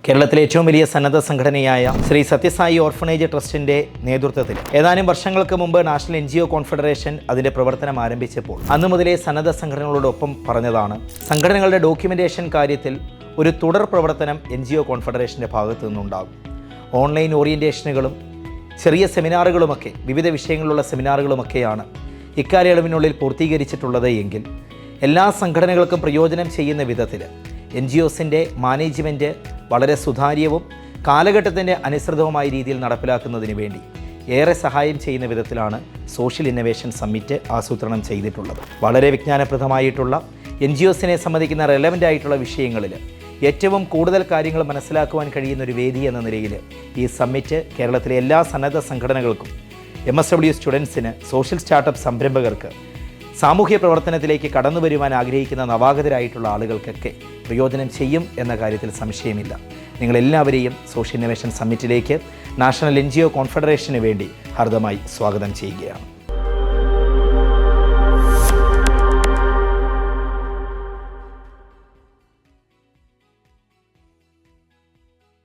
കേരളത്തിലെ ഏറ്റവും വലിയ സന്നദ്ധ സംഘടനയായ ശ്രീ സത്യസായി ഓർഫനേജ് ട്രസ്റ്റിന്റെ നേതൃത്വത്തിൽ ഏതാനും വർഷങ്ങൾക്ക് മുമ്പ് നാഷണൽ NGO കോൺഫെഡറേഷൻ അതിന്റെ പ്രവർത്തനം ആരംഭിച്ചപ്പോൾ അന്നു മുതലേ സന്നദ്ധ സംഘടനകളോടൊപ്പം പറഞ്ഞതാണ് സംഘടനകളുടെ ഡോക്യുമെന്റേഷൻ കാര്യത്തിൽ ഒരു തുടർ പ്രവർത്തനം NGO കോൺഫെഡറേഷന്റെ ഭാഗത്തു നിന്നുണ്ടാകും. ഓൺലൈൻ ഓറിയന്റേഷനുകളും ചെറിയ സെമിനാറുകളുമൊക്കെ വിവിധ വിഷയങ്ങളിലുള്ള സെമിനാറുകളുമൊക്കെയാണ് ഇക്കാലയളവിനുള്ളിൽ പൂർത്തീകരിച്ചിട്ടുള്ളത് എങ്കിൽ എല്ലാ സംഘടനകൾക്കും പ്രയോജനം ചെയ്യുന്ന വിധത്തിൽ NGOസിൻ്റെ മാനേജ്മെൻറ്റ് വളരെ സുതാര്യവും കാലഘട്ടത്തിൻ്റെ അനുസൃതവുമായ രീതിയിൽ നടപ്പിലാക്കുന്നതിന് വേണ്ടി ഏറെ സഹായം ചെയ്യുന്ന വിധത്തിലാണ് സോഷ്യൽ ഇന്നൊവേഷൻ സമ്മിറ്റ് ആസൂത്രണം ചെയ്തിട്ടുള്ളത്. വളരെ വിജ്ഞാനപ്രദമായിട്ടുള്ള NGOസിനെ സംബന്ധിക്കുന്ന റെലവൻ്റ് ആയിട്ടുള്ള വിഷയങ്ങളിൽ ഏറ്റവും കൂടുതൽ കാര്യങ്ങൾ മനസ്സിലാക്കുവാൻ കഴിയുന്ന ഒരു വേദി എന്ന നിലയിൽ ഈ സമ്മിറ്റ് കേരളത്തിലെ എല്ലാ സന്നദ്ധ സംഘടനകൾക്കും, MSW സ്റ്റുഡൻസിന്, സോഷ്യൽ സ്റ്റാർട്ടപ്പ് സംരംഭകർക്ക്, സാമൂഹ്യ പ്രവർത്തനത്തിലേക്ക് കടന്നു വരുവാൻ ആഗ്രഹിക്കുന്ന നവാഗതരായിട്ടുള്ള ആളുകൾക്കൊക്കെ പ്രയോജനം ചെയ്യും എന്ന കാര്യത്തിൽ സംശയമില്ല. നിങ്ങളെല്ലാവരെയും സോഷ്യൽ ഇന്നൊവേഷൻ സമ്മിറ്റിലേക്ക് നാഷണൽ NGO കോൺഫെഡറേഷന് വേണ്ടി ഹാർദമായി സ്വാഗതം ചെയ്യുകയാണ്.